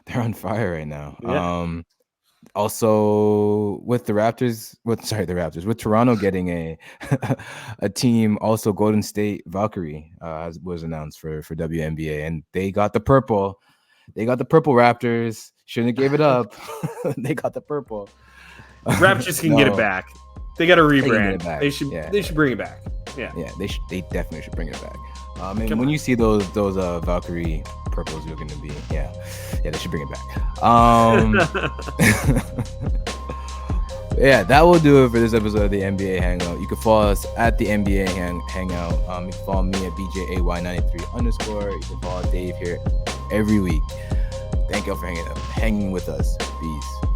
They're on fire right now. Yeah. Also with the Raptors, with Toronto getting a team, also Golden State Valkyrie was announced for WNBA, and they got the purple. They got the purple Raptors. Shouldn't have gave it up. They got the purple. Raptors can get it back. They got to rebrand. They should bring it back. Yeah. They definitely should bring it back. And when you see those Valkyrie purples, you're gonna be they should bring it back. Yeah, that will do it for this episode of the NBA Hangout. You can follow us at the NBA Hangout. You can follow me at BJAY93_. You can follow Dave here every week. Thank you for hanging with us. Peace.